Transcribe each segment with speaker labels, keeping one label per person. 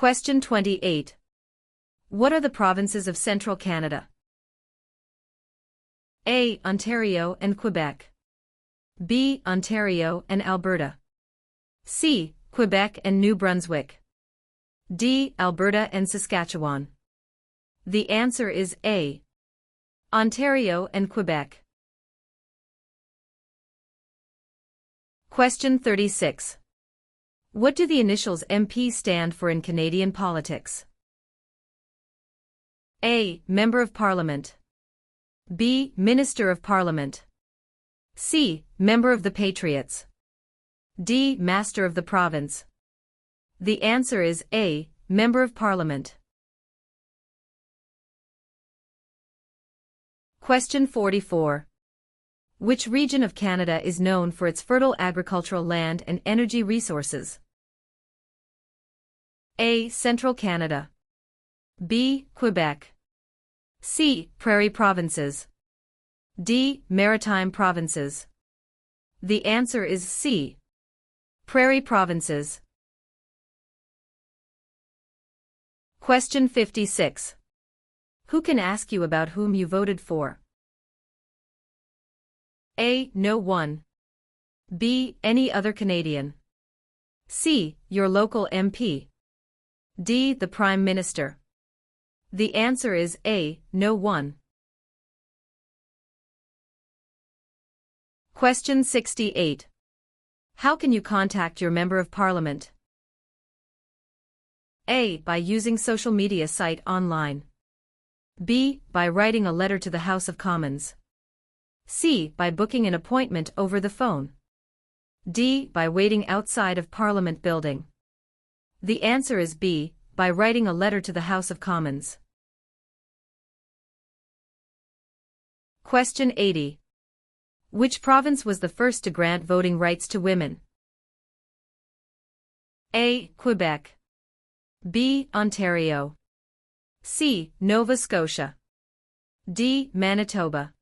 Speaker 1: Question 28. What are the provinces of Central Canada? A. Ontario and Quebec. B. Ontario and Alberta. C. Quebec and New Brunswick. D. Alberta and Saskatchewan. The answer is A. Ontario and Quebec. Question 36. What do the initials MP stand for in Canadian politics? A. Member of Parliament. B. Minister of Parliament. C. Member of the Patriots. D. Master of the Province. The answer is A. Member of Parliament. Question 44. Which region of Canada is known for its fertile agricultural land and energy resources? A. Central Canada. B. Quebec. C. Prairie Provinces. D. Maritime Provinces. The answer is C. Prairie Provinces. Question 56. Who can ask you about whom you voted for? A. No one. B. Any other Canadian. C. Your local MP. D. The Prime Minister. The answer is A. No one. Question 68. How can you contact your Member of Parliament? A. By using social media site online. B. By writing a letter to the House of Commons. C. By booking an appointment over the phone. D. By waiting outside of Parliament building. The answer is B. By writing a letter to the House of Commons. Question 80. Which province was the first to grant voting rights to women? A. Quebec. B. Ontario. C. Nova Scotia. D. Manitoba.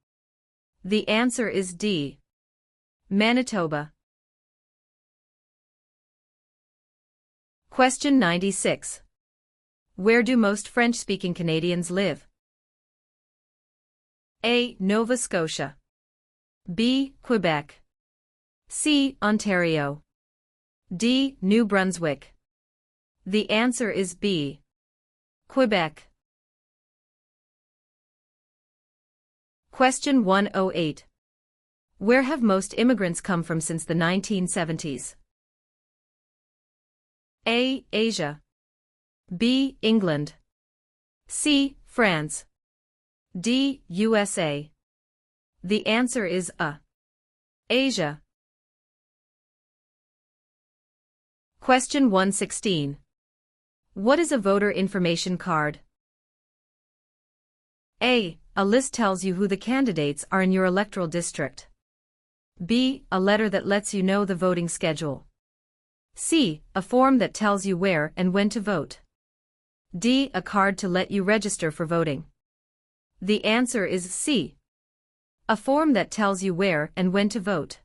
Speaker 1: The answer is D. Manitoba. Question 96. Where do most French-speaking Canadians live? A. Nova Scotia. B. Quebec. C. Ontario. D. New Brunswick. The answer is B. Quebec. Question 108. Where have most immigrants come from since the 1970s? A. Asia. B. England. C. France. D. USA. The answer is A. Asia. Question 116. What is a voter information card? A. A list tells you who the candidates are in your electoral district. B. A letter that lets you know the voting schedule. C. A form that tells you where and when to vote. D. A card to let you register for voting. The answer is C. A form that tells you where and when to vote.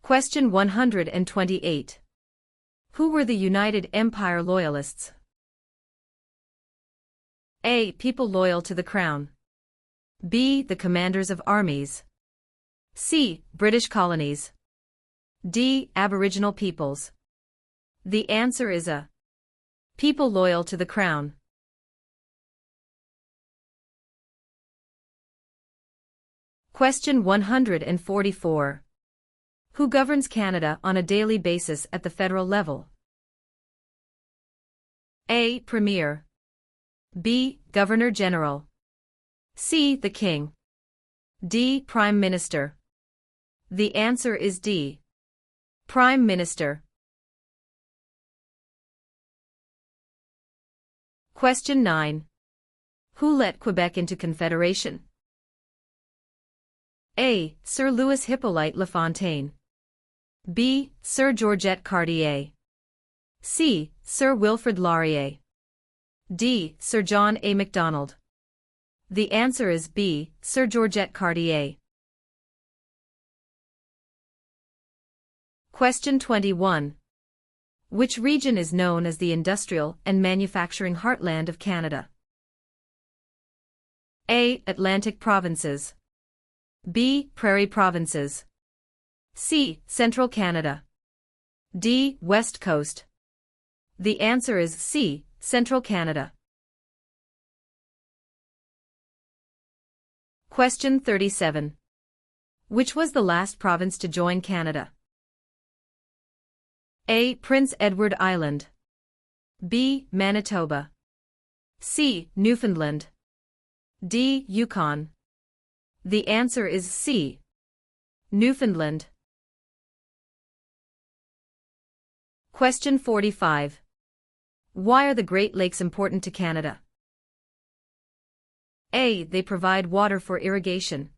Speaker 1: Question 128. Who were the United Empire Loyalists? A. People loyal to the Crown. B. The commanders of armies. C. British colonies. D. Aboriginal peoples. The answer is A. People loyal to the Crown. Question 144. Who governs Canada on a daily basis at the federal level? A. Premier. B. Governor General. C. The King. D. Prime Minister. The answer is D. Prime Minister. Question 9. Who let Quebec into Confederation? A. Sir Louis Hippolyte Lafontaine. B. Sir Georgette Cartier. C. Sir Wilfrid Laurier. D. Sir John A. Macdonald. The answer is B. Sir Georgette Cartier. Question 21. Which region is known as the industrial and manufacturing heartland of Canada? A. Atlantic provinces. B. Prairie provinces. C. Central Canada. D. West Coast. The answer is C. Central Canada. Question 37. Which was the last province to join Canada? A. Prince Edward Island. B. Manitoba. C. Newfoundland. D. Yukon. The answer is C. Newfoundland. Question 45. Why are the Great Lakes important to Canada? A. They provide water for irrigation.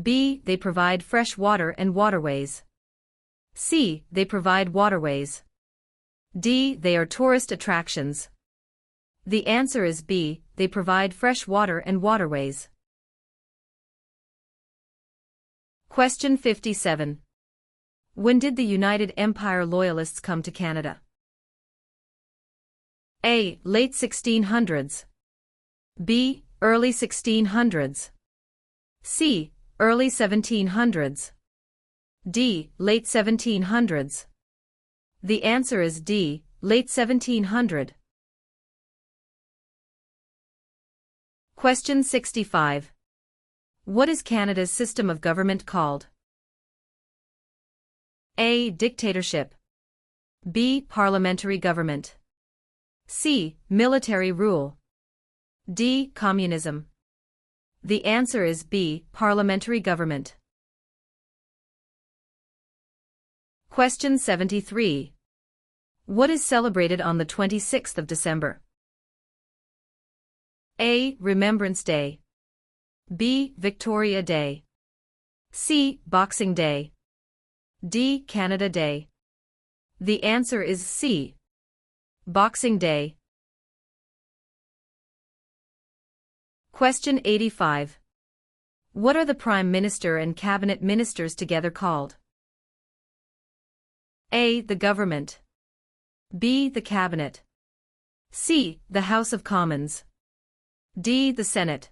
Speaker 1: B. They provide fresh water and waterways. C. They provide waterways. D. They are tourist attractions. The answer is B. They provide fresh water and waterways. Question 57. When did the United Empire Loyalists come to Canada? A. Late 1600s. B. Early 1600s. C. Early 1700s. D. Late 1700s. The answer is D. Late 1700. Question 65. What is Canada's system of government called? A. Dictatorship. B. Parliamentary government. C. Military rule. D. Communism. The answer is B. Parliamentary government. Question 73. What is celebrated on the 26th of December? A. Remembrance Day. B. Victoria Day. C. Boxing Day. D. Canada Day. The answer is C. Boxing Day. Question 85. What are the Prime Minister and Cabinet Ministers together called? A. The Government. B. The Cabinet. C. The House of Commons. D. The Senate.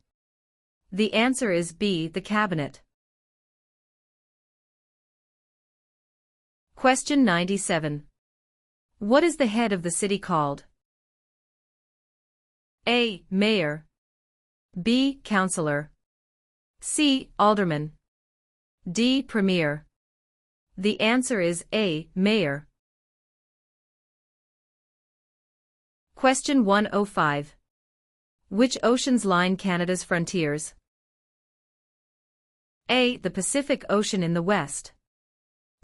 Speaker 1: The answer is B. The Cabinet. Question 97. What is the head of the city called? A. Mayor. B. Councillor. C. Alderman. D. Premier. The answer is A. Mayor. Question 105. Which oceans line Canada's frontiers? A. The Pacific Ocean in the west.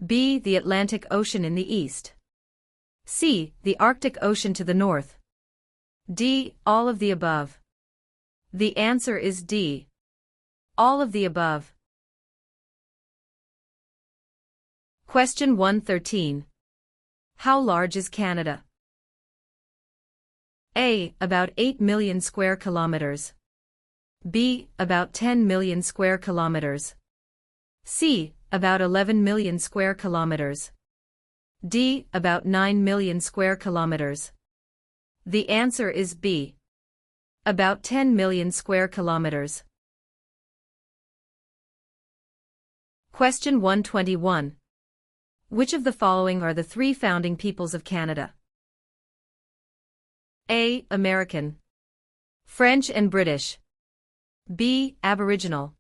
Speaker 1: B. The Atlantic Ocean in the east. C. The Arctic Ocean to the north. D. All of the above. The answer is D. All of the above. Question 113. How large is Canada? A. About 8 million square kilometers. B. About 10 million square kilometers. C. About 11 million square kilometers. D. About 9 million square kilometers. The answer is B. About 10 million square kilometers. Question 121. Which of the following are the three founding peoples of Canada? A. American. French and British. B. Aboriginal.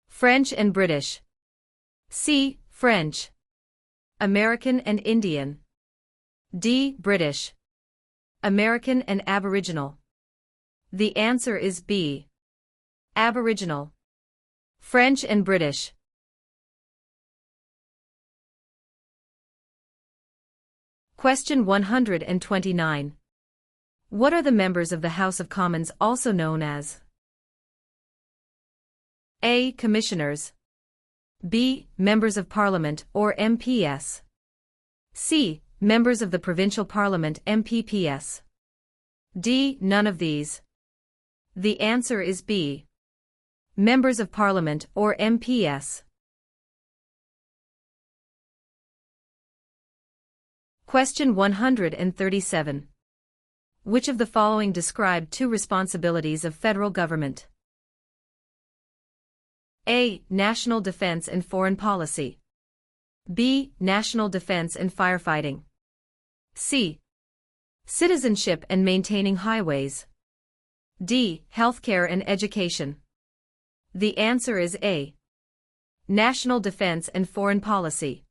Speaker 1: French and British. C. French. American and Indian. D. British. American and Aboriginal. The answer is B. Aboriginal. French and British. Question 129. What are the members of the House of Commons also known as? A. Commissioners. B. Members of Parliament or MPS. C. Members of the Provincial Parliament MPPS. D. None of these. The answer is B. Members of Parliament or MPS. Question 137. Which of the following describe two responsibilities of federal government? A. National defense and foreign policy. B. National defense and firefighting. C. Citizenship and maintaining highways. D. Healthcare and education. The answer is A. National defense and foreign policy.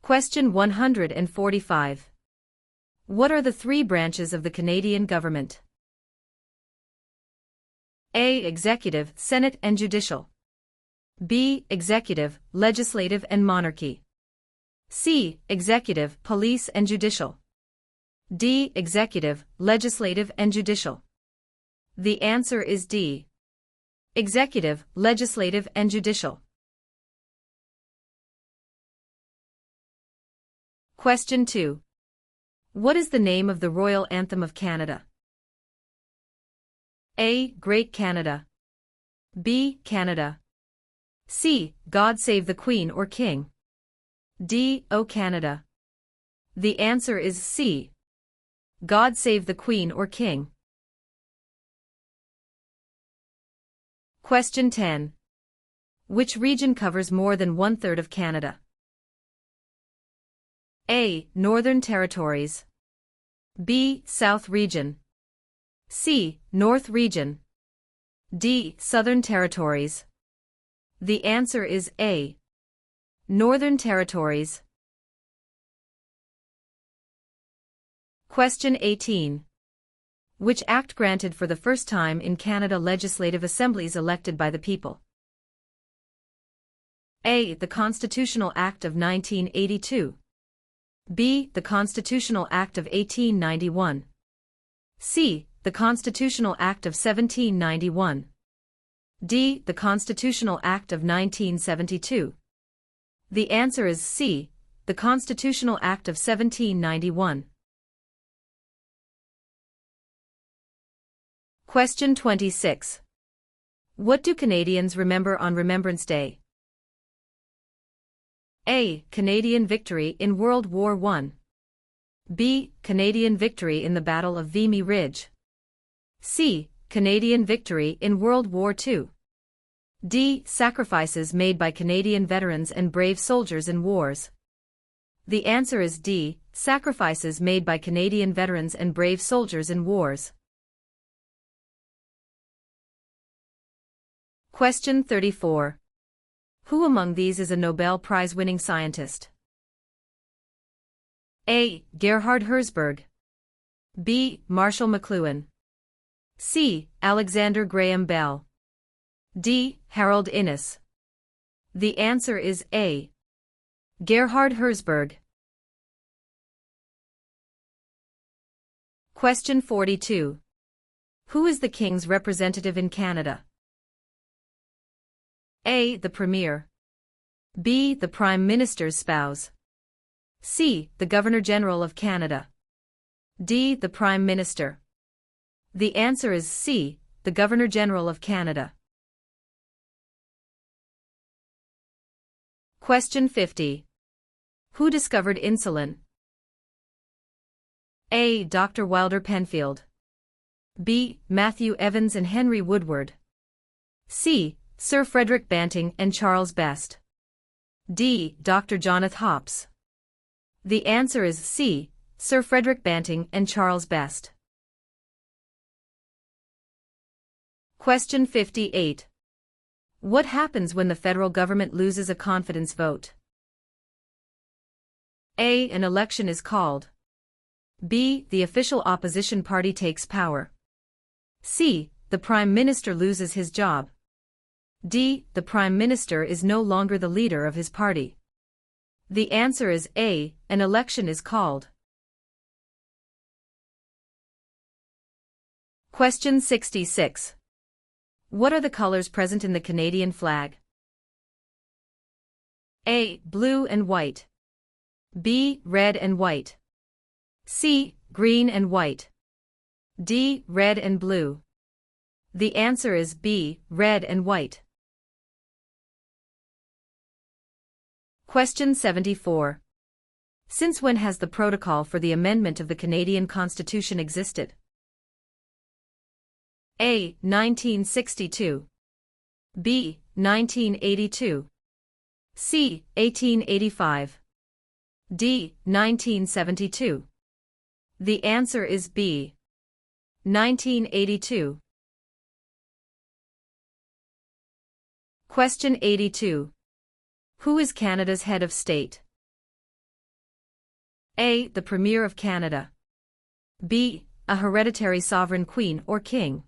Speaker 1: Question 145. What are the three branches of the Canadian government? A. Executive, Senate and Judicial. B. Executive, Legislative and Monarchy. C. Executive, Police and Judicial. D. Executive, Legislative and Judicial. The answer is D. Executive, Legislative and Judicial. Question 2. What is the name of the Royal Anthem of Canada? A. Great Canada. B. Canada. C. God Save the Queen or King. D. O Canada. The answer is C. God Save the Queen or King. Question 10. Which region covers more than 1/3 of Canada? A. Northern Territories. B. South Region. C. North Region. D. Southern Territories. The answer is A. Northern Territories. Question 18. Which act granted for the first time in Canada legislative assemblies elected by the people? A. The Constitutional Act of 1982. B. The Constitutional Act of 1891. C. The Constitutional Act of 1791. D. The Constitutional Act of 1972. The answer is C. The Constitutional Act of 1791. Question 26. What do Canadians remember on Remembrance Day? A. Canadian victory in World War I. B. Canadian victory in the Battle of Vimy Ridge. C. Canadian victory in World War II. D. Sacrifices made by Canadian veterans and brave soldiers in wars. The answer is D. Sacrifices made by Canadian veterans and brave soldiers in wars. Question 34. Who among these is a Nobel Prize-winning scientist? A. Gerhard Herzberg. B. Marshall McLuhan. C. Alexander Graham Bell. D. Harold Innis. The answer is A. Gerhard Herzberg. Question 42. Who is the King's representative in Canada? A. The Premier. B. The Prime Minister's spouse. C. The Governor-General of Canada. D. The Prime Minister. The answer is C. The Governor-General of Canada. Question 50. Who discovered insulin? A. Dr. Wilder Penfield. B. Matthew Evans and Henry Woodward. C. Sir Frederick Banting and Charles Best. D. Dr. Jonathan Hops. The answer is C. Sir Frederick Banting and Charles Best. Question 58. What happens when the federal government loses a confidence vote? A. An election is called. B. The official opposition party takes power. C. The Prime Minister loses his job. D. The Prime Minister is no longer the leader of his party. The answer is A. An election is called. Question 66. What are the colors present in the Canadian flag? A. Blue and white. B. Red and white. C. Green and white. D. Red and blue. The answer is B. Red and white. Question 74. Since when has the protocol for the amendment of the Canadian Constitution existed? A. 1962. B. 1982. C. 1885. D. 1972. The answer is B. 1982. Question 82. Who is Canada's head of state? A. The Premier of Canada. B. A hereditary sovereign queen or king.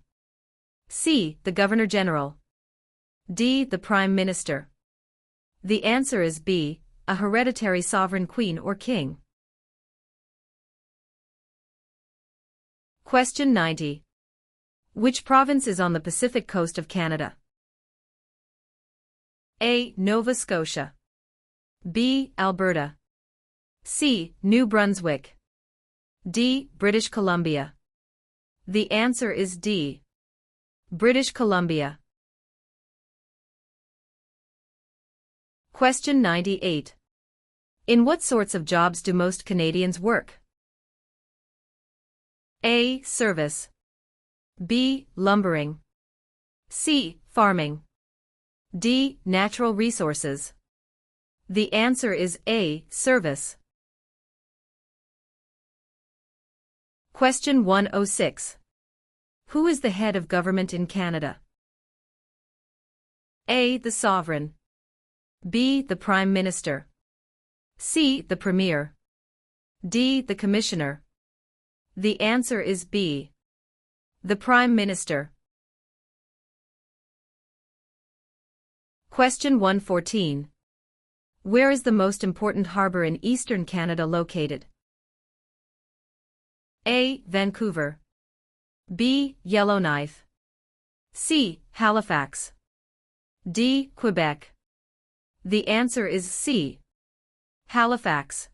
Speaker 1: C. The Governor-General. D. The Prime Minister. The answer is B. A hereditary sovereign queen or king. Question 90. Which province is on the Pacific coast of Canada? A. Nova Scotia. B. Alberta. C. New Brunswick. D. British Columbia. The answer is D. British Columbia. Question 98. In what sorts of jobs do most Canadians work? A. Service. B. Lumbering. C. Farming. D. Natural resources. The answer is A. Service. Question 106. Who is the head of government in Canada? A. The Sovereign. B. The Prime Minister. C. The Premier. D. The Commissioner. The answer is B. The Prime Minister. Question 114. Where is the most important harbour in eastern Canada located? A. Vancouver. B. Yellowknife. C. Halifax. D. Quebec. The answer is C. Halifax.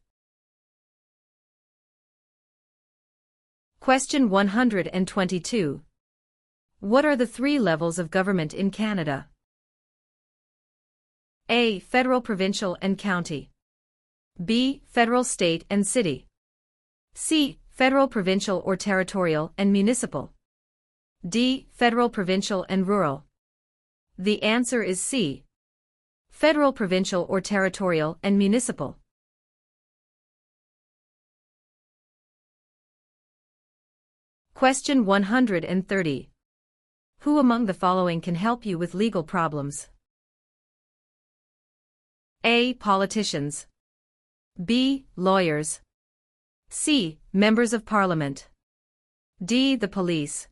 Speaker 1: Question 122. What are the three levels of government in Canada? A. Federal, provincial, and county. B. Federal, state, and city. C. Federal, provincial, or territorial, and municipal. D. Federal, provincial, and rural. The answer is C. Federal, provincial, or territorial, and municipal. Question 130. Who among the following can help you with legal problems? A. Politicians. B. Lawyers. C. Members of Parliament. D. The police.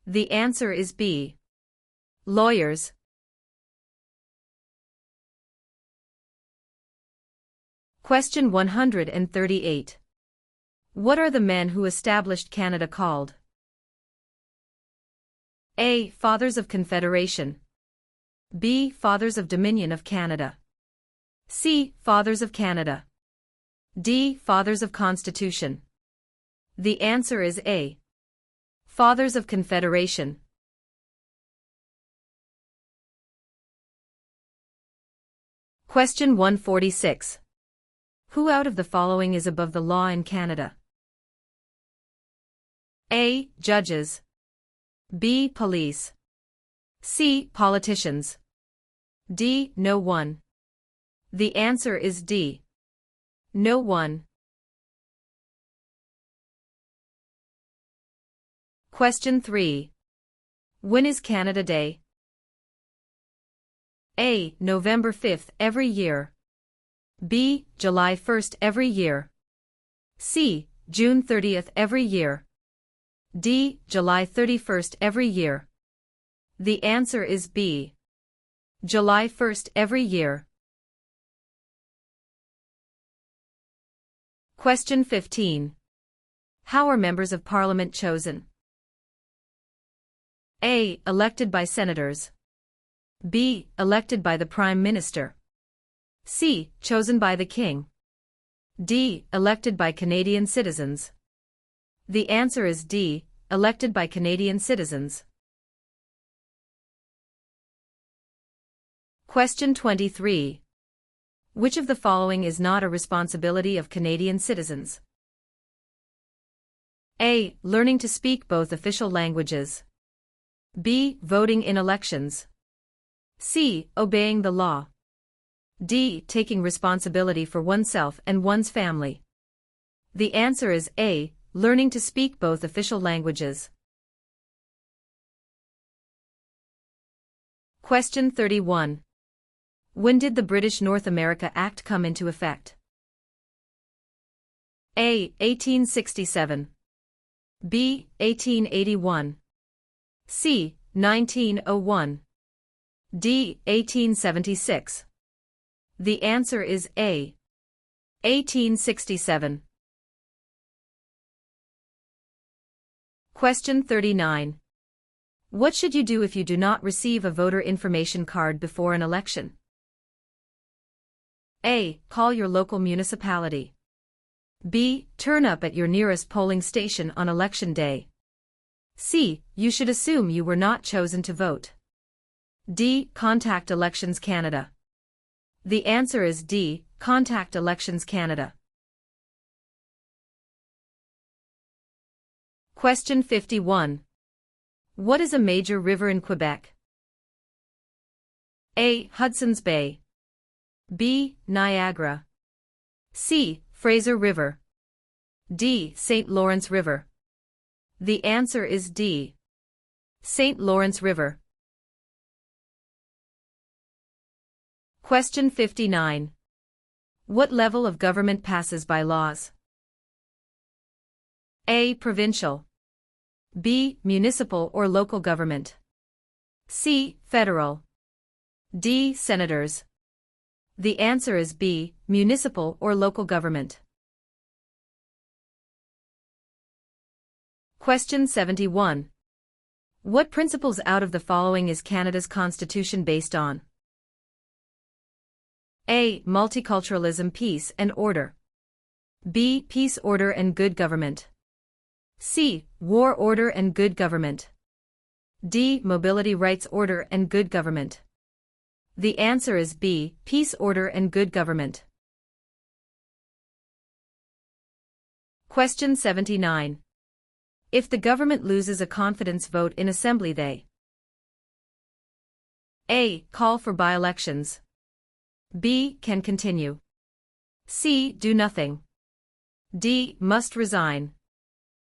Speaker 1: The answer is B. Lawyers. Question 138. What are the men who established Canada called? A. Fathers of Confederation. B. Fathers of Dominion of Canada. C. Fathers of Canada. D. Fathers of Constitution. The answer is A. Fathers of Confederation. Question 146. Who out of the following is above the law in Canada? A. Judges. B. Police. C. Politicians. D. No one. The answer is D. No one. Question 3. When is Canada Day? A. November 5th every year. B. July 1st every year. C. June 30th every year. D. July 31st every year. The answer is B. July 1st every year. Question 15. How are members of Parliament chosen? A. Elected by senators. B. Elected by the Prime Minister. C. Chosen by the King. D. Elected by Canadian citizens. The answer is D. Elected by Canadian citizens. Question 23. Which of the following is not a responsibility of Canadian citizens? A. Learning to speak both official languages. B. Voting in elections. C. Obeying the law. D. Taking responsibility for oneself and one's family. The answer is A. Learning to speak both official languages. Question 31. When did the British North America Act come into effect? A. 1867. B. 1881. C. 1901. D. 1876. The answer is A. 1867. Question 39. What should you do if you do not receive a voter information card before an election? A. Call your local municipality. B. Turn up at your nearest polling station on election day. C. You should assume you were not chosen to vote. D. Contact Elections Canada. The answer is D. Contact Elections Canada. Question 51. What is a major river in Quebec? A. Hudson's Bay. B. Niagara. C. Fraser River. D. St. Lawrence River. The answer is D. St. Lawrence River. Question 59. What level of government passes by laws? A. Provincial. B. Municipal or local government. C. Federal. D. Senators. The answer is B. Municipal or local government. Question 71. What principles out of the following is Canada's Constitution based on? A. Multiculturalism, peace and order. B. Peace, order and good government. C. War, order and good government. D. Mobility, rights, order and good government. The answer is B. Peace, order and good government. Question 79. If the government loses a confidence vote in Assembly, they A. Call for by-elections. B. Can continue. C. Do nothing. D. Must resign.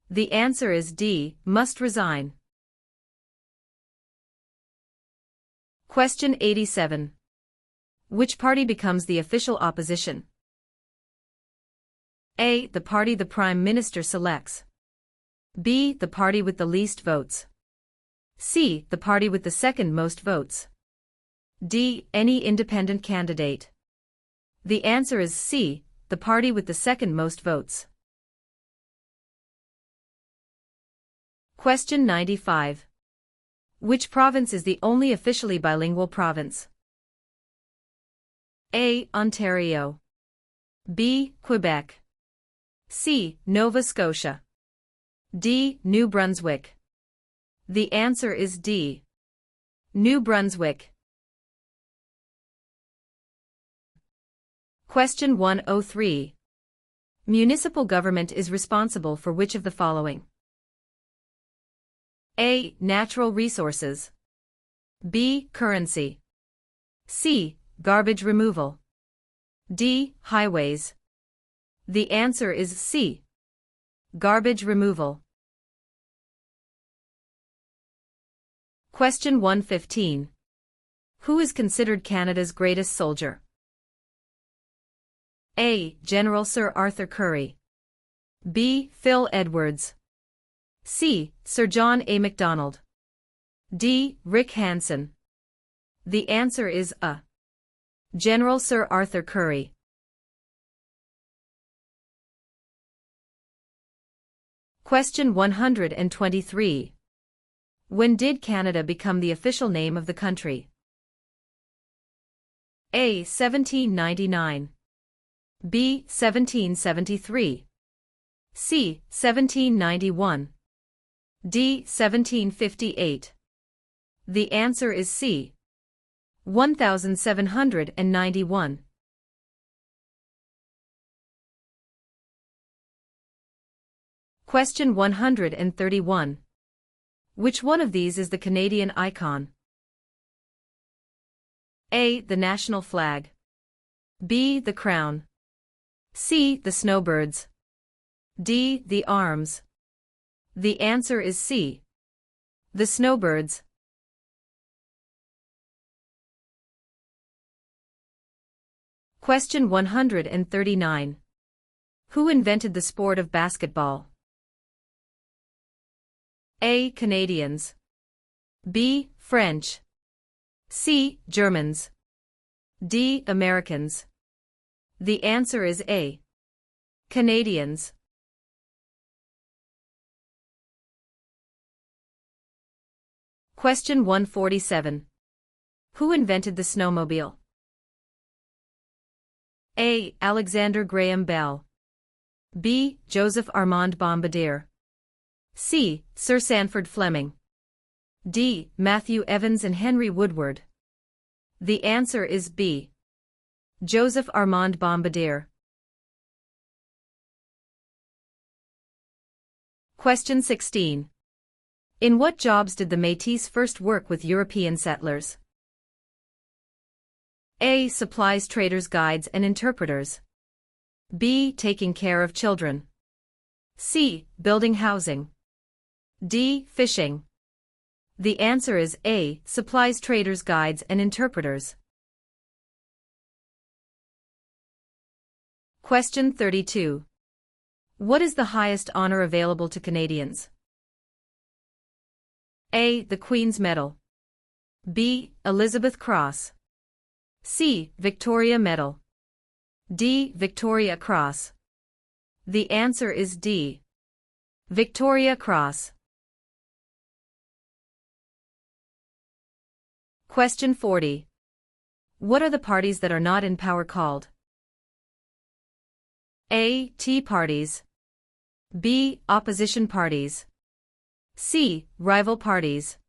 Speaker 1: The answer is D. Must resign. Question 87. Which party becomes the official opposition? A. The party the Prime Minister selects. B. The party with the least votes. C. The party with the second most votes. D. Any independent candidate. The answer is C. The party with the second most votes. Question 95. Which province is the only officially bilingual province? A. Ontario. B. Quebec. C. Nova Scotia. D. New Brunswick. The answer is D. New Brunswick. Question 103. Municipal government is responsible for which of the following? A. Natural resources. B. Currency. C. Garbage removal. D. Highways. The answer is C. Garbage removal. Question 115. Who is considered Canada's greatest soldier? A. General Sir Arthur Currie. B. Phil Edwards. C. Sir John A. Macdonald. D. Rick Hansen. The answer is A. General Sir Arthur Currie. Question 123. When did Canada become the official name of the country? A. 1799. B. 1773. C. 1791. D. 1758. The answer is C. 1791. Question 131. Which one of these is the Canadian icon? A. The national flag. B. The crown. C. The snowbirds. D. The arms. The answer is C. The snowbirds. Question 139. Who invented the sport of basketball? A. Canadians. B. French. C. Germans. D. Americans. The answer is A. Canadians. Question 147. Who invented the snowmobile? A. Alexander Graham Bell. B. Joseph Armand Bombardier. C. Sir Sanford Fleming. D. Matthew Evans and Henry Woodward. The answer is B. Joseph Armand Bombardier. Question 16. In what jobs did the Métis first work with European settlers? A. Supplies traders, guides and interpreters. B. Taking care of children. C. Building housing. D. Fishing. The answer is A. Supplies traders, guides and interpreters. Question 32. What is the highest honor available to Canadians? A. The Queen's Medal. B. Elizabeth Cross. C. Victoria Medal. D. Victoria Cross. The answer is D. Victoria Cross. Question 40. What are the parties that are not in power called? A. Tea parties. B. Opposition parties. C. Rival parties.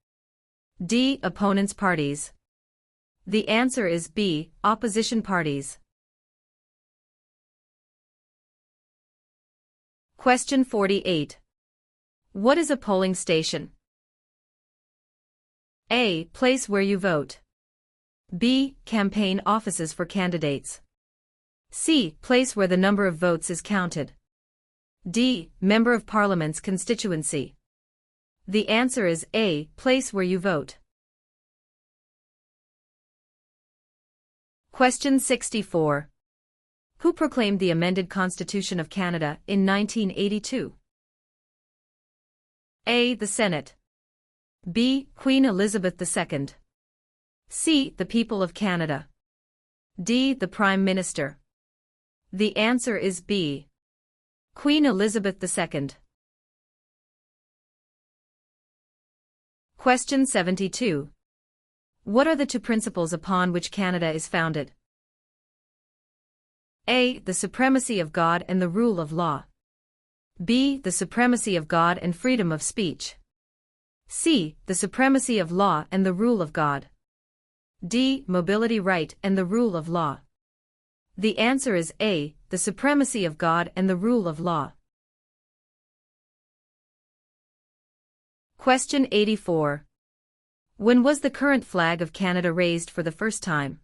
Speaker 1: D. Opponents parties. The answer is B. Opposition parties. Question 48. What is a polling station? A. Place where you vote. B. Campaign offices for candidates. C. Place where the number of votes is counted. D. Member of Parliament's constituency. The answer is A. Place where you vote. Question 64. Who proclaimed the amended Constitution of Canada in 1982? A. The Senate. B. Queen Elizabeth II. C. The people of Canada. D. The Prime Minister. The answer is B. Queen Elizabeth II. Question 72. What are the two principles upon which Canada is founded? A. The supremacy of God and the rule of law. B. The supremacy of God and freedom of speech. C. The supremacy of law and the rule of God. D. Mobility right and the rule of law. The answer is A. The supremacy of God and the rule of law. Question 84. When was the current flag of Canada raised for the first time?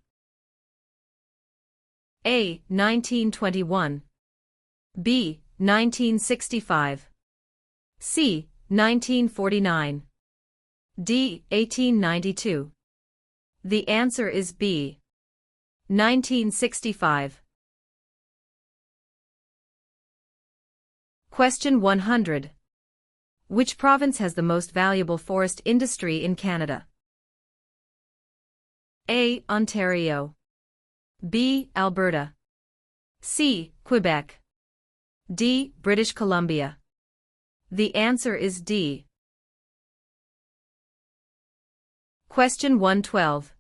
Speaker 1: A. 1921. B. 1965. C. 1949. D. 1892. The answer is B. 1965. Question 100. Which province has the most valuable forest industry in Canada? A. Ontario. B. Alberta. C. Quebec. D. British Columbia. The answer is D. Question 112.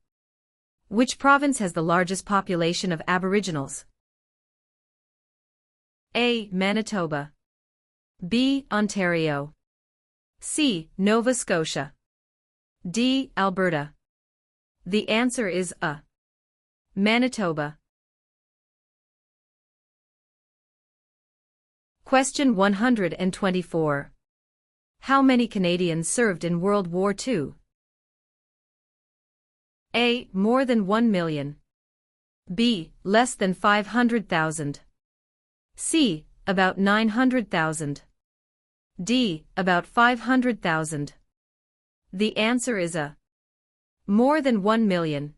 Speaker 1: Which province has the largest population of Aboriginals? A. Manitoba. B. Ontario. C. Nova Scotia. D. Alberta. The answer is A. Manitoba. Question 124. How many Canadians served in World War II? A. More than 1 million. B. Less than 500,000. C. About 900,000. D. About 500,000. The answer is A. More than 1 million.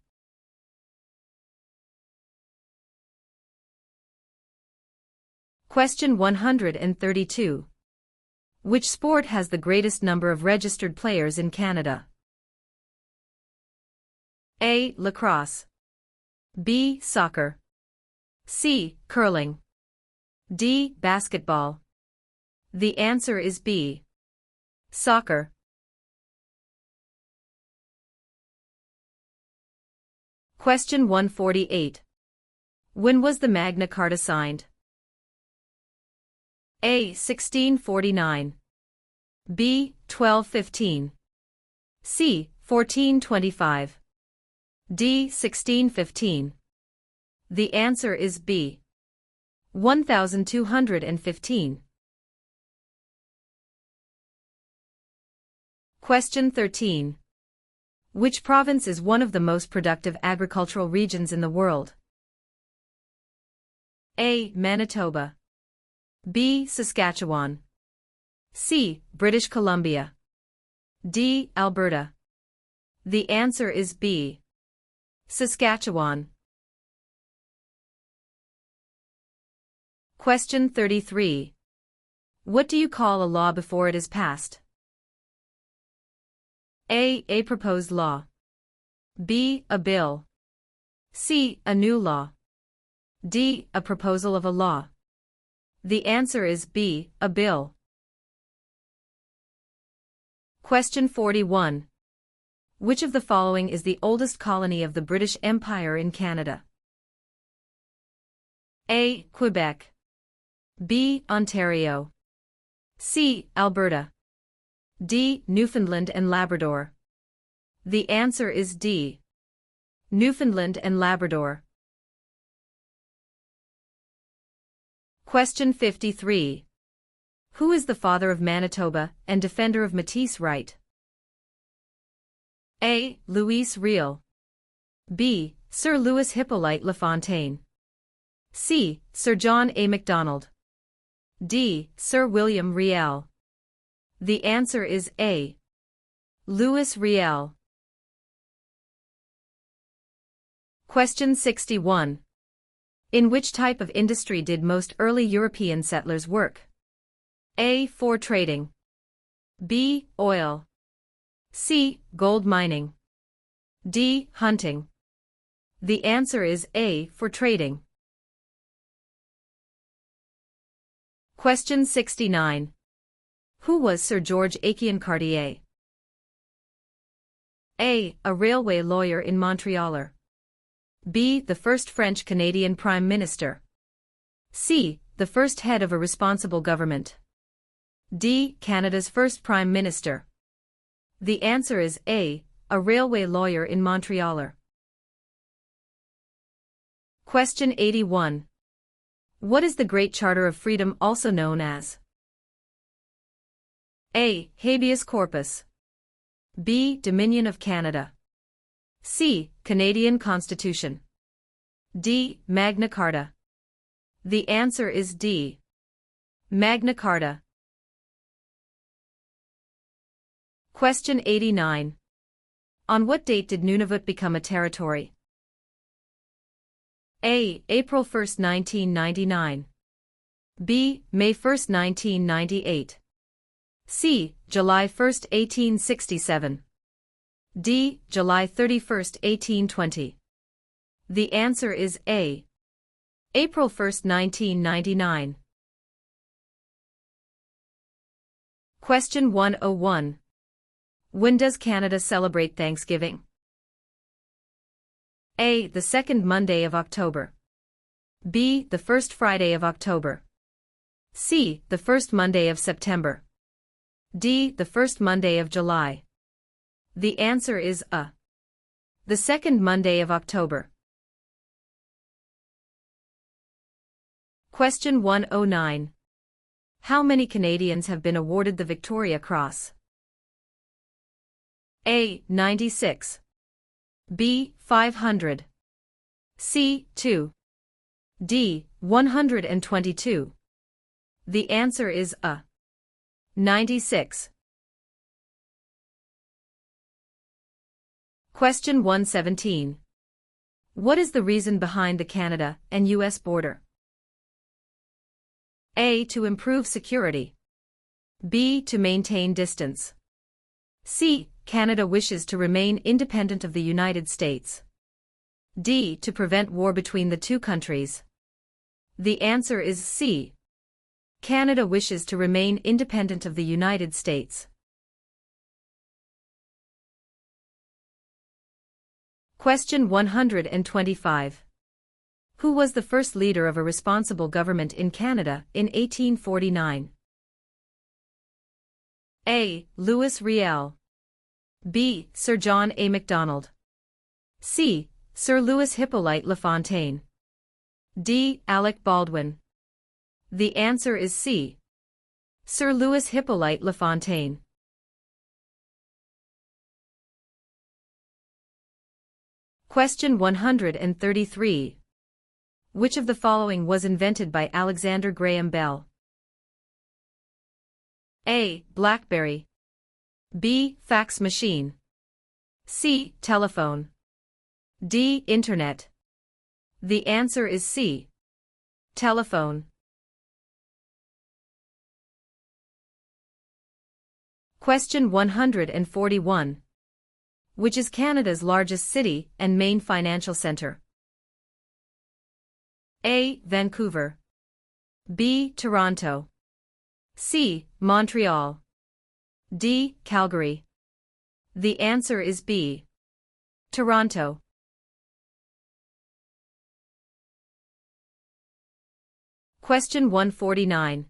Speaker 1: Question 132. Which sport has the greatest number of registered players in Canada? A. Lacrosse. B. Soccer. C. Curling. D. Basketball. The answer is B. Soccer. Question 148. When was the Magna Carta signed? A. 1649. B. 1215. C. 1425. D. 1615. The answer is B. 1215. Question 13. Which province is one of the most productive agricultural regions in the world? A. Manitoba. B. Saskatchewan. C. British Columbia. D. Alberta. The answer is B. Saskatchewan. Question 33. What do you call a law before it is passed? A. A proposed law. B. A bill. C. A new law. D. A proposal of a law. The answer is B. A bill. Question 41. Which of the following is the oldest colony of the British Empire in Canada? A. Quebec. B. Ontario. C. Alberta. D. Newfoundland and Labrador. The answer is D. Newfoundland and Labrador. Question 53. Who is the father of Manitoba and defender of Métis right? A. Louis Riel. B. Sir Louis Hippolyte Lafontaine. C. Sir John A. Macdonald. D. Sir William Riel. The answer is A. Louis Riel. Question 61. In which type of industry did most early European settlers work? A. Fur trading. B. Oil. C. Gold mining. D. Hunting. The answer is A. Fur trading. Question 69. Who was Sir George Aiken Cartier? A. A railway lawyer in Montreal. B. The first French Canadian Prime Minister. C. The first head of a responsible government. D. Canada's first Prime Minister. The answer is A. A railway lawyer in Montreal. Question 81. What is the Great Charter of Freedom also known as? A. Habeas corpus. B. Dominion of Canada. C. Canadian Constitution. D. Magna Carta. The answer is D. Magna Carta. Question 89. On what date did Nunavut become a territory? A. April 1, 1999. B. May 1, 1998. C. July 1, 1867. D. July 31, 1820. The answer is A. April 1, 1999. Question 101. When does Canada celebrate Thanksgiving? A. The second Monday of October. B. The first Friday of October. C. The first Monday of September. D. The first Monday of July. The answer is A. The second Monday of October. Question 109. How many Canadians have been awarded the Victoria Cross? A. 96. B. 500. C. 2. D. 122. The answer is A. 96. Question 117. What is the reason behind the Canada and U.S. border? A. To improve security. B. To maintain distance. C. Canada wishes to remain independent of the United States. D. To prevent war between the two countries. The answer is C. Canada wishes to remain independent of the United States. Question 125. Who was the first leader of a responsible government in Canada in 1849? A. Louis Riel. B. Sir John A. Macdonald. C. Sir Louis Hippolyte LaFontaine. D. Alec Baldwin. The answer is C. Sir Louis Hippolyte LaFontaine. Question 133. Which of the following was invented by Alexander Graham Bell? A. BlackBerry. B. Fax machine. C. Telephone. D. Internet. The answer is C. Telephone. Question 141. Which is Canada's largest city and main financial centre? A. Vancouver. B. Toronto. C. Montreal. D. Calgary. The answer is B. Toronto. Question 149.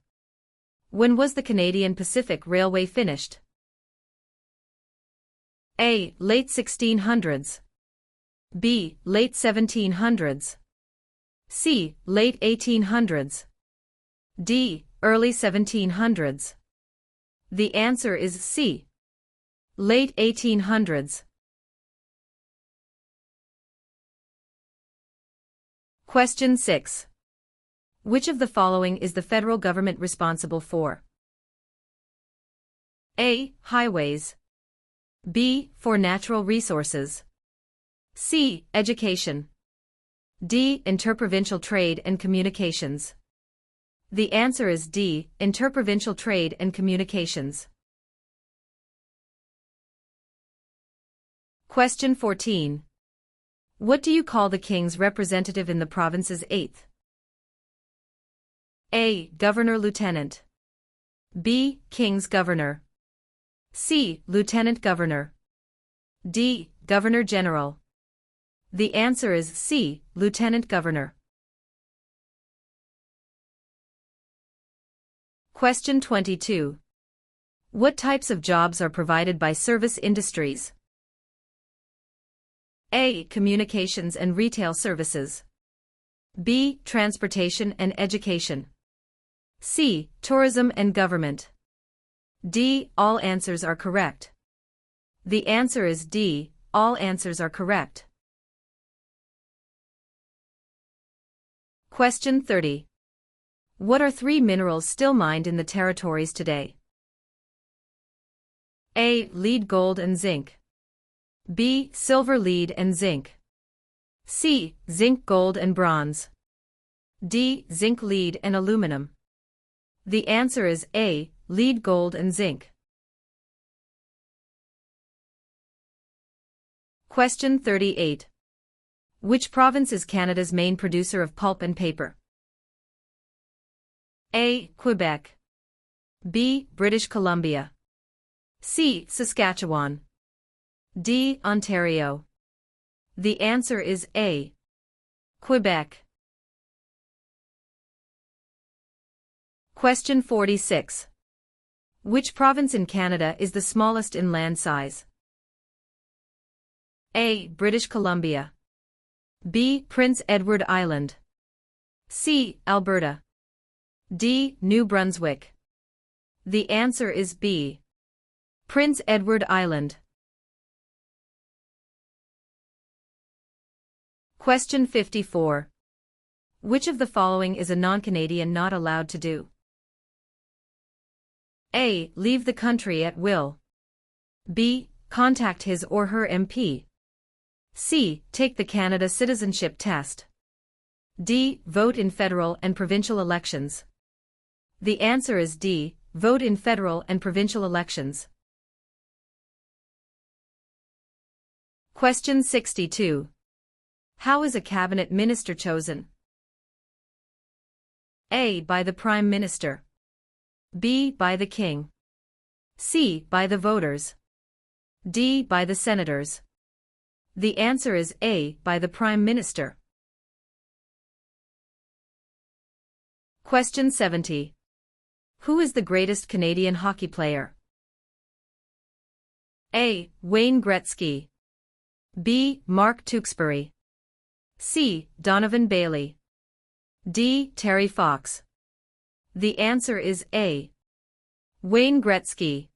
Speaker 1: When was the Canadian Pacific Railway finished? A. Late 1600s. B. Late 1700s. C. Late 1800s. D. Early 1700s. The answer is C. Late 1800s. Question 6. Which of the following is the federal government responsible for? A. Highways. B. For natural resources. C. Education. D. Interprovincial trade and communications. The answer is D. Interprovincial trade and communications. Question 14. What do you call the King's representative in the province's 8th? A. Governor-Lieutenant. B. King's Governor. C. Lieutenant Governor. D. Governor-General. The answer is C. Lieutenant Governor. Question 22. What types of jobs are provided by service industries? A. Communications and retail services. B. Transportation and education. C. Tourism and government. D. All answers are correct. The answer is D. All answers are correct. Question 30. What are 3 minerals still mined in the territories today? A. Lead, gold and zinc. B. Silver, lead and zinc. C. Zinc, gold and bronze. D. Zinc, lead and aluminum. The answer is A. Lead, gold and zinc. Question 38. Which province is Canada's main producer of pulp and paper? A. Quebec. B. British Columbia. C. Saskatchewan. D. Ontario. The answer is A. Quebec. Question 46. Which province in Canada is the smallest in land size? A. British Columbia. B. Prince Edward Island. C. Alberta. D. New Brunswick. The answer is B. Prince Edward Island. Question 54. Which of the following is a non-Canadian not allowed to do? A. Leave the country at will. B. Contact his or her MP. C. Take the Canada Citizenship Test. D. Vote in federal and provincial elections. The answer is D. Vote in federal and provincial elections. Question 62. How is a cabinet minister chosen? A. By the Prime Minister. B. By the King. C. By the voters. D. By the senators. The answer is A. By the Prime Minister. Question 70. Who is the greatest Canadian hockey player? A. Wayne Gretzky. B. Mark Tewksbury. C. Donovan Bailey. D. Terry Fox. The answer is A. Wayne Gretzky.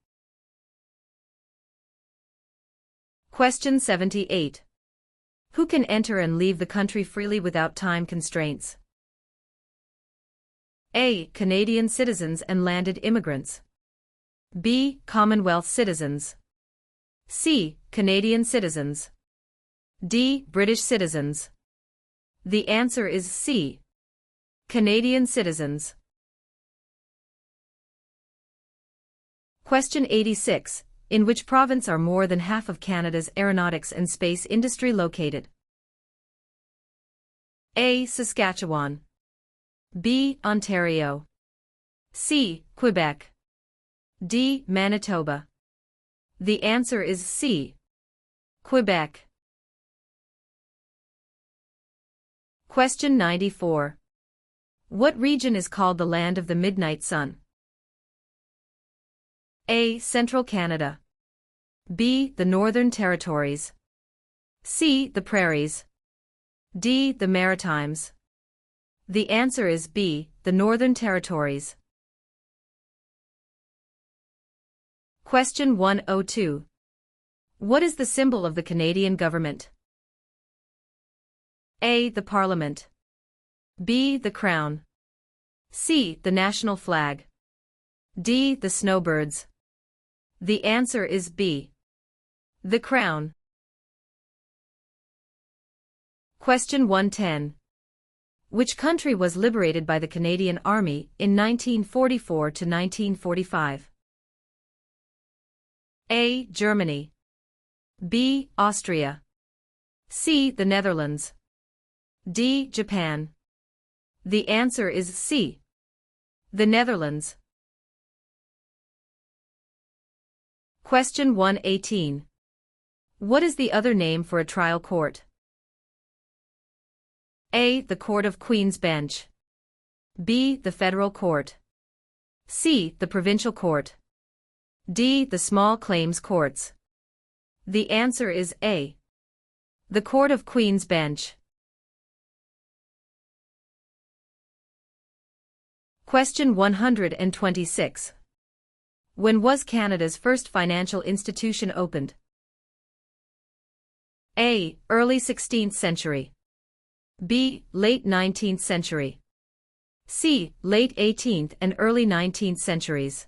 Speaker 1: Question 78. Who can enter and leave the country freely without time constraints? A. Canadian citizens and landed immigrants. B. Commonwealth citizens. C. Canadian citizens. D. British citizens. The answer is C. Canadian citizens. Question 86. In which province are more than half of Canada's aeronautics and space industry located? A. Saskatchewan. B. Ontario. C. Quebec. D. Manitoba. The answer is C. Quebec. Question 94. What region is called the Land of the Midnight Sun? A. Central Canada. B. The Northern Territories. C. The Prairies. D. The Maritimes. The answer is B. The Northern Territories. Question 102. What is the symbol of the Canadian government? A. The Parliament. B. The Crown. C. The national flag. D. The snowbirds. The answer is B. The Crown. Question 110. Which country was liberated by the Canadian Army in 1944 to 1945? A. Germany. B. Austria. C. The Netherlands. D. Japan. The answer is C. The Netherlands. Question 118. What is the other name for a trial court? A. The Court of Queen's Bench. B. The Federal Court. C. The Provincial Court. D. The Small Claims Courts. The answer is A. The Court of Queen's Bench. Question 126. When was Canada's first financial institution opened? A. Early 16th century. B. Late 19th century. C. Late 18th and early 19th centuries.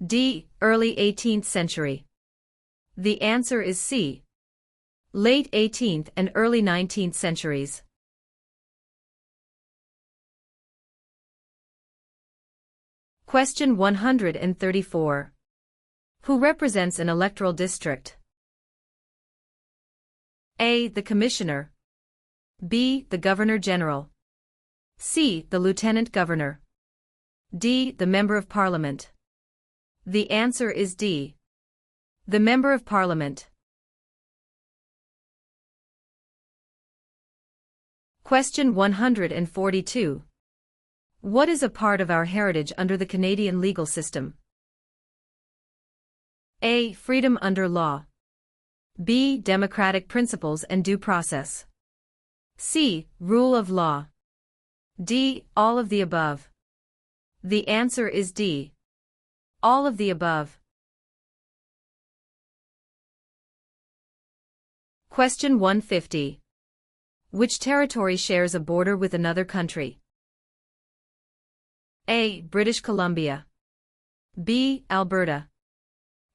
Speaker 1: D. Early 18th century. The answer is C. Late 18th and early 19th centuries. Question 134. Who represents an electoral district? A. The Commissioner. B. The Governor-General. C. The Lieutenant Governor. D. The Member of Parliament. The answer is D. The Member of Parliament. Question 142. What is a part of our heritage under the Canadian legal system? A. Freedom under law. B. Democratic principles and due process. C. Rule of law. D. All of the above. The answer is D. All of the above. Question 150. Which territory shares a border with another country? A. British Columbia. B. Alberta.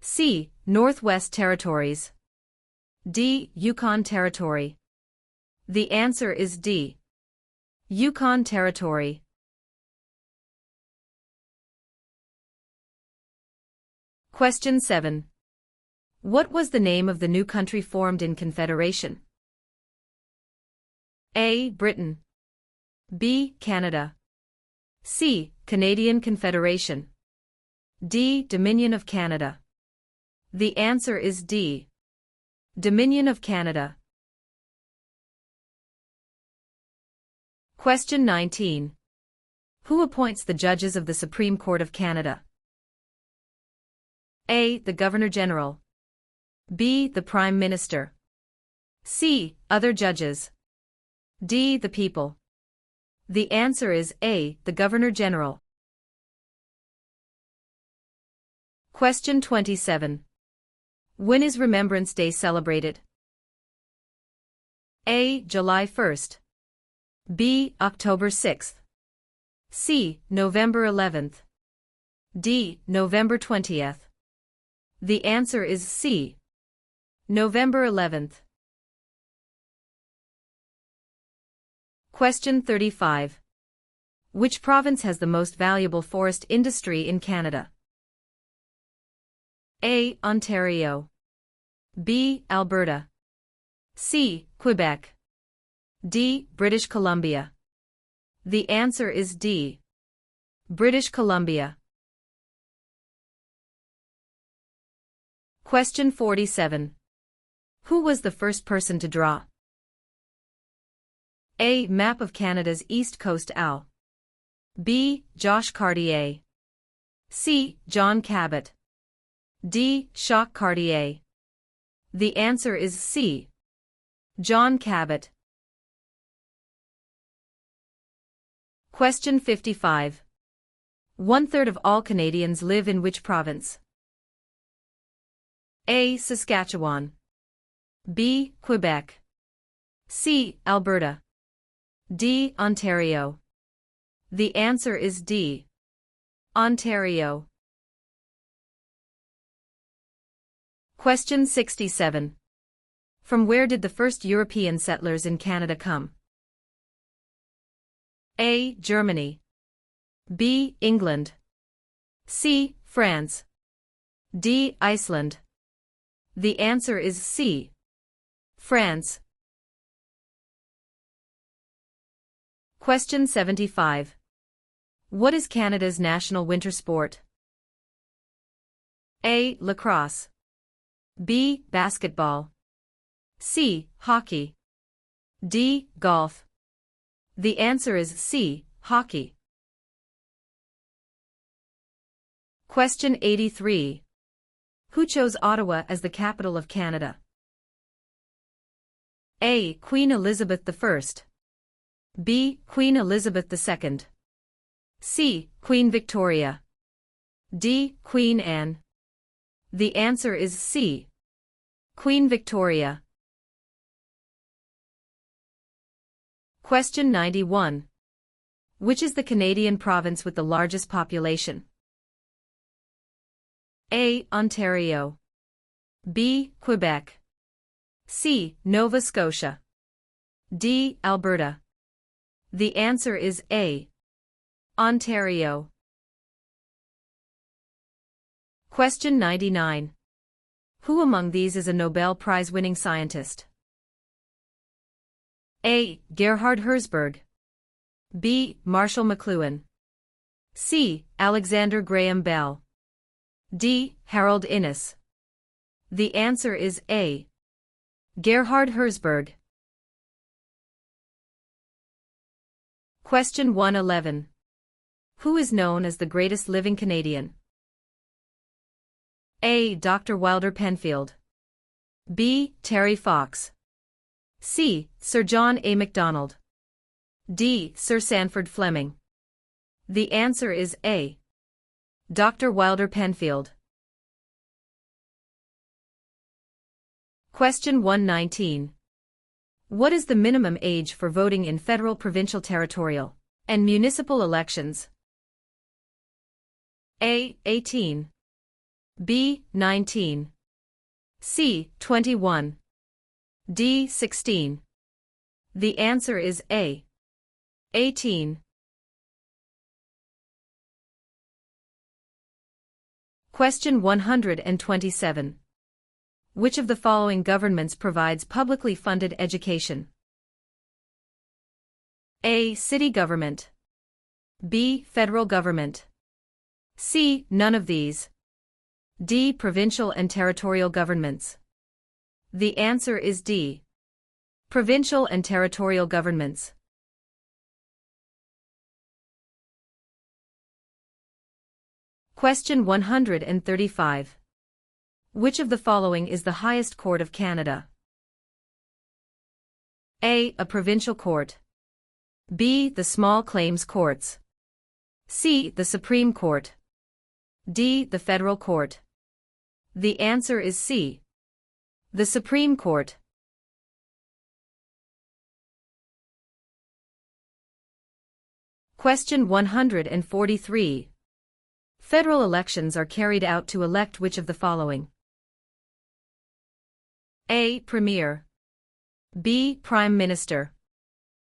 Speaker 1: C. Northwest Territories. D. Yukon Territory. The answer is D. Yukon Territory. Question 7. What was the name of the new country formed in Confederation? A. Britain. B. Canada. C. Canadian Confederation. D. Dominion of Canada. The answer is D. Dominion of Canada. Question 19. Who appoints the judges of the Supreme Court of Canada? A. The Governor-General. B. The Prime Minister. C. Other judges. D. The people. The answer is A. The Governor-General. Question 27. When is Remembrance Day celebrated? A. July 1st. B. October 6th. C. November 11th. D. November 20th. The answer is C. November 11th. Question 35. Which province has the most valuable forest industry in Canada? A. Ontario. B. Alberta. C. Quebec. D. British Columbia. The answer is D. British Columbia. Question 47. Who was the first person to draw? A. Map of Canada's East Coast Al. B. Josh Cartier. C. John Cabot. D. Jacques Cartier. The answer is C. John Cabot. Question 55. 1/3 of all Canadians live in which province? A. Saskatchewan. B. Quebec. C. Alberta. D. Ontario. The answer is D. Ontario. Question 67. From where did the first European settlers in Canada come? A. Germany. B. England. C. France. D. Iceland. The answer is C. France. Question 75. What is Canada's national winter sport? A. Lacrosse. B. Basketball. C. Hockey. D. Golf. The answer is C. Hockey. Question 83. Who chose Ottawa as the capital of Canada? A. Queen Elizabeth I. B. Queen Elizabeth II. C. Queen Victoria. D. Queen Anne. The answer is C. Queen Victoria. Question 91. Which is the Canadian province with the largest population? A. Ontario. B. Quebec. C. Nova Scotia. D. Alberta. The answer is A. Ontario. Question 99. Who among these is a Nobel Prize-winning scientist? A. Gerhard Herzberg. B. Marshall McLuhan. C. Alexander Graham Bell. D. Harold Innis. The answer is A. Gerhard Herzberg. Question 111. Who is known as the greatest living Canadian? A. Dr. Wilder Penfield. B. Terry Fox. C. Sir John A. Macdonald. D. Sir Sanford Fleming. The answer is A. Dr. Wilder Penfield. Question 119. What is the minimum age for voting in federal, provincial, territorial, and municipal elections? A. 18. B. 19. C. 21. D. 16. The answer is A. 18. Question 127. Which of the following governments provides publicly funded education? A. City government. B. Federal government. C. None of these. D. Provincial and territorial governments. The answer is D. Provincial and territorial governments. Question 135. Which of the following is the highest court of Canada? A. A provincial court. B. The small claims courts. C. The Supreme Court. D. The federal court. The answer is C. The Supreme Court. Question 143. Federal elections are carried out to elect which of the following? A. Premier. B. Prime Minister.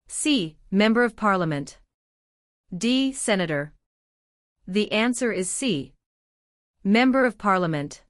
Speaker 1: C. Member of Parliament. D. Senator. The answer is C. Member of Parliament.